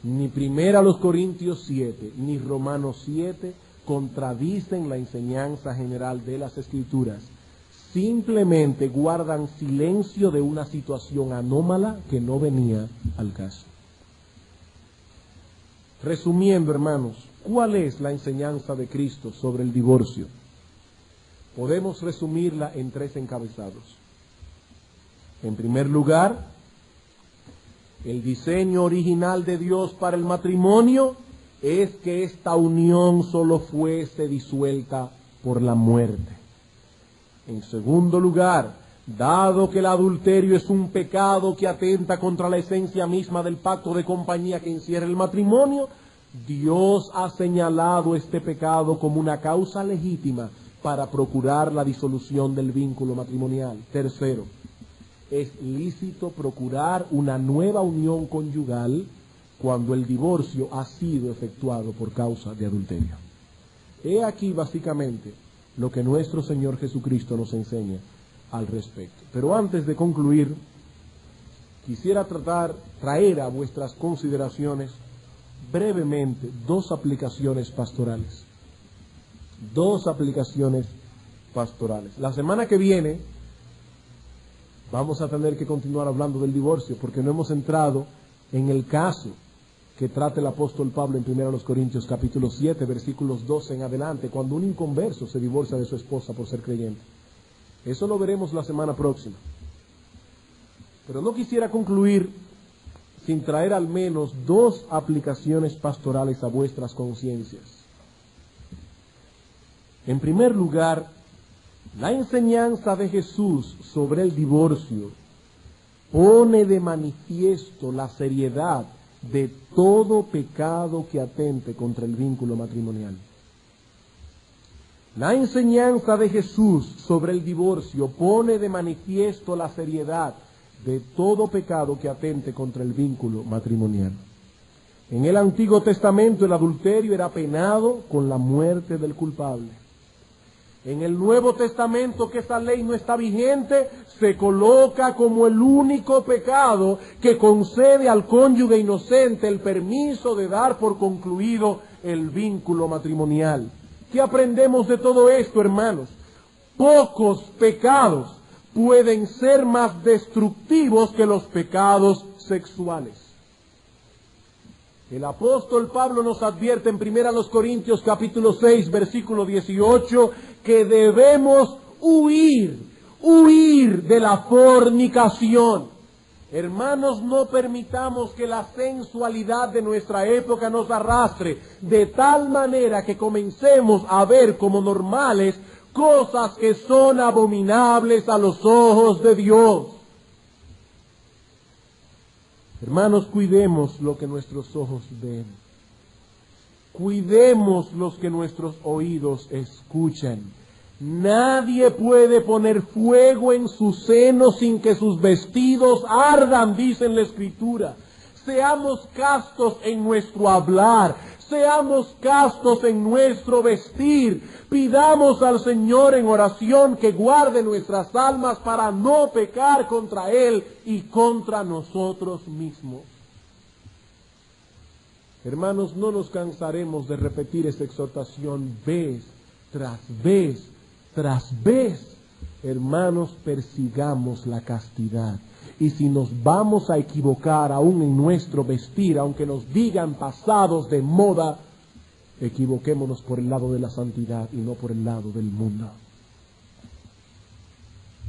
Ni 1 Corintios 7, ni Romanos 7 contradicen la enseñanza general de las Escrituras. Simplemente guardan silencio de una situación anómala que no venía al caso. Resumiendo, hermanos, ¿cuál es la enseñanza de Cristo sobre el divorcio? Podemos resumirla en 3 encabezados. En primer lugar, El diseño original de Dios para el matrimonio es que esta unión solo fuese disuelta por la muerte. En segundo lugar, dado que el adulterio es un pecado que atenta contra la esencia misma del pacto de compañía que encierra el matrimonio, Dios ha señalado este pecado como una causa legítima para procurar la disolución del vínculo matrimonial. Tercero, es lícito procurar una nueva unión conyugal cuando el divorcio ha sido efectuado por causa de adulterio. He aquí básicamente lo que nuestro Señor Jesucristo nos enseña al respecto. Pero antes de concluir, quisiera traer a vuestras consideraciones brevemente dos aplicaciones pastorales. La semana que viene vamos a tener que continuar hablando del divorcio porque no hemos entrado en el caso que trata el apóstol Pablo en 1 Corintios capítulo 7, versículos 12 en adelante, cuando un inconverso se divorcia de su esposa por ser creyente. Eso lo veremos la semana próxima. Pero no quisiera concluir sin traer al menos dos aplicaciones pastorales a vuestras conciencias. En primer lugar, la enseñanza de Jesús sobre el divorcio pone de manifiesto la seriedad de todo pecado que atente contra el vínculo matrimonial. La enseñanza de Jesús sobre el divorcio pone de manifiesto la seriedad de todo pecado que atente contra el vínculo matrimonial. En el Antiguo Testamento el adulterio era penado con la muerte del culpable. En el Nuevo Testamento, que esta ley no está vigente, se coloca como el único pecado que concede al cónyuge inocente el permiso de dar por concluido el vínculo matrimonial. ¿Qué aprendemos de todo esto, hermanos? Pocos pecados pueden ser más destructivos que los pecados sexuales. El apóstol Pablo nos advierte en 1 Corintios capítulo 6, versículo 18, que debemos huir de la fornicación. Hermanos, no permitamos que la sensualidad de nuestra época nos arrastre de tal manera que comencemos a ver como normales cosas que son abominables a los ojos de Dios. Hermanos, cuidemos lo que nuestros ojos ven. Cuidemos lo que nuestros oídos escuchan. Nadie puede poner fuego en su seno sin que sus vestidos ardan, dice en la Escritura. Seamos castos en nuestro hablar, seamos castos en nuestro vestir. Pidamos al Señor en oración que guarde nuestras almas para no pecar contra Él y contra nosotros mismos. Hermanos, no nos cansaremos de repetir esta exhortación vez tras vez tras vez. Hermanos, persigamos la castidad. Y si nos vamos a equivocar aún en nuestro vestir, aunque nos digan pasados de moda, equivoquémonos por el lado de la santidad y no por el lado del mundo.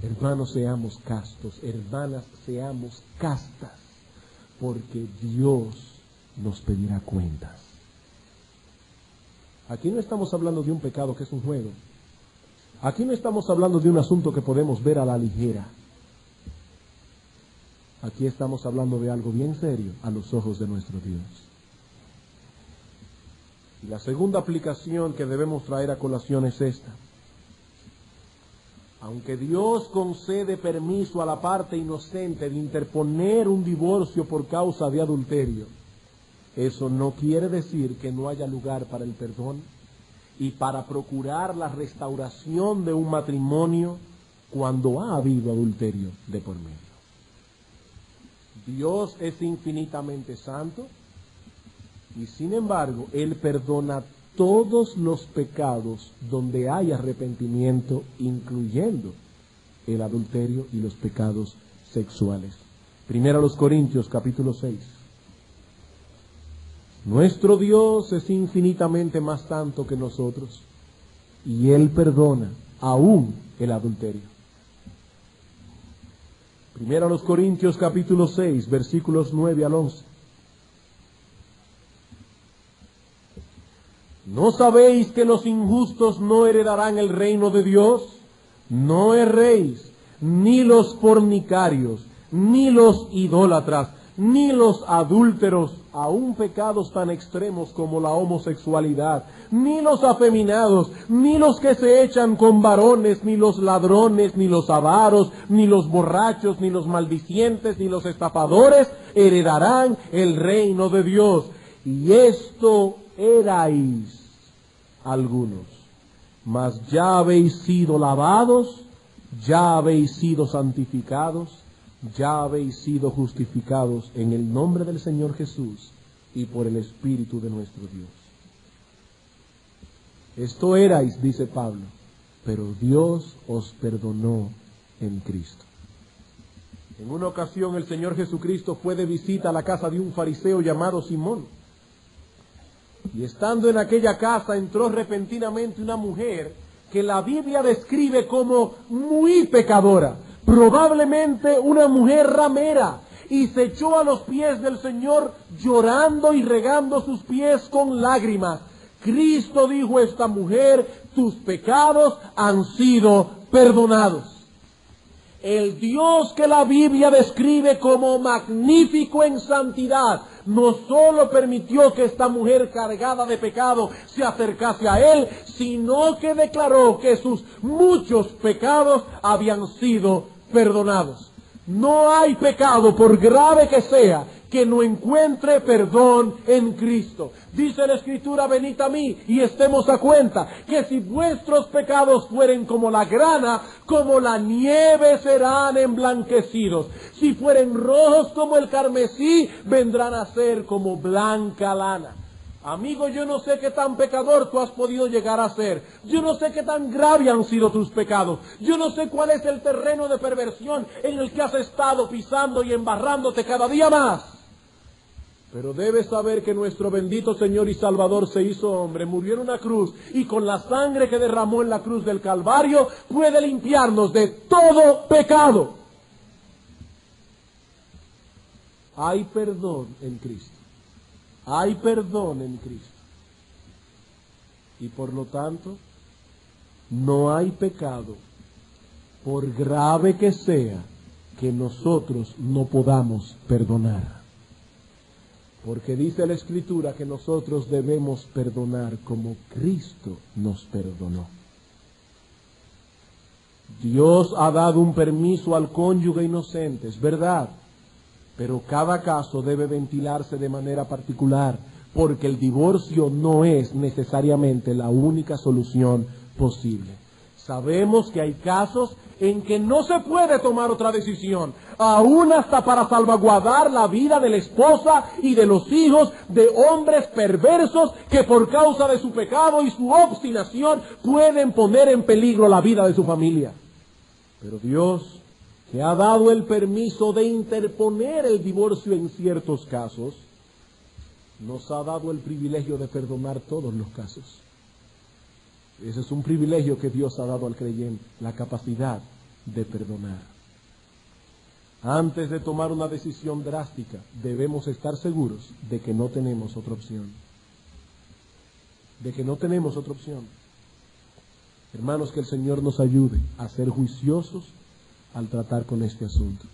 Hermanos, seamos castos, hermanas, seamos castas, porque Dios nos pedirá cuentas. Aquí no estamos hablando de un pecado que es un juego. Aquí no estamos hablando de un asunto que podemos ver a la ligera. Aquí estamos hablando de algo bien serio a los ojos de nuestro Dios. Y la segunda aplicación que debemos traer a colación es esta. Aunque Dios concede permiso a la parte inocente de interponer un divorcio por causa de adulterio, eso no quiere decir que no haya lugar para el perdón y para procurar la restauración de un matrimonio cuando ha habido adulterio de por medio. Dios es infinitamente santo y sin embargo Él perdona todos los pecados donde hay arrepentimiento, incluyendo el adulterio y los pecados sexuales. 1 Corintios capítulo 6. Nuestro Dios es infinitamente más santo que nosotros y Él perdona aún el adulterio. Primera a los Corintios capítulo 6, versículos 9 al 11. ¿No sabéis que los injustos no heredarán el reino de Dios? No erréis, ni los fornicarios, ni los idólatras, ni los adúlteros, aun pecados tan extremos como la homosexualidad, ni los afeminados, ni los que se echan con varones, ni los ladrones, ni los avaros, ni los borrachos, ni los maldicientes, ni los estafadores heredarán el reino de Dios. Y esto erais algunos, mas ya habéis sido lavados, ya habéis sido santificados, ya habéis sido justificados en el nombre del Señor Jesús y por el Espíritu de nuestro Dios. Esto erais, dice Pablo, pero Dios os perdonó en Cristo. En una ocasión el Señor Jesucristo fue de visita a la casa de un fariseo llamado Simón. Y estando en aquella casa entró repentinamente una mujer que la Biblia describe como muy pecadora, probablemente una mujer ramera, y se echó a los pies del Señor llorando y regando sus pies con lágrimas. Cristo dijo a esta mujer: tus pecados han sido perdonados. El Dios que la Biblia describe como magnífico en santidad, no solo permitió que esta mujer cargada de pecado se acercase a Él, sino que declaró que sus muchos pecados habían sido perdonados. No hay pecado, por grave que sea, que no encuentre perdón en Cristo. Dice la Escritura: venid a mí y estemos a cuenta, que si vuestros pecados fueren como la grana, como la nieve serán emblanquecidos. Si fueren rojos como el carmesí, vendrán a ser como blanca lana. Amigo, yo no sé qué tan pecador tú has podido llegar a ser. Yo no sé qué tan grave han sido tus pecados. Yo no sé cuál es el terreno de perversión en el que has estado pisando y embarrándote cada día más. Pero debes saber que nuestro bendito Señor y Salvador se hizo hombre, murió en una cruz, y con la sangre que derramó en la cruz del Calvario puede limpiarnos de todo pecado. Hay perdón en Cristo. Hay perdón en Cristo. Y por lo tanto, no hay pecado, por grave que sea, que nosotros no podamos perdonar. Porque dice la Escritura que nosotros debemos perdonar como Cristo nos perdonó. Dios ha dado un permiso al cónyuge inocente, es verdad, pero cada caso debe ventilarse de manera particular, porque el divorcio no es necesariamente la única solución posible. Sabemos que hay casos en que no se puede tomar otra decisión, aún hasta para salvaguardar la vida de la esposa y de los hijos de hombres perversos que por causa de su pecado y su obstinación pueden poner en peligro la vida de su familia. Pero Dios, que ha dado el permiso de interponer el divorcio en ciertos casos, nos ha dado el privilegio de perdonar todos los casos. Ese es un privilegio que Dios ha dado al creyente, la capacidad de perdonar. Antes de tomar una decisión drástica, debemos estar seguros de que no tenemos otra opción. De que no tenemos otra opción. Hermanos, que el Señor nos ayude a ser juiciosos al tratar con este asunto.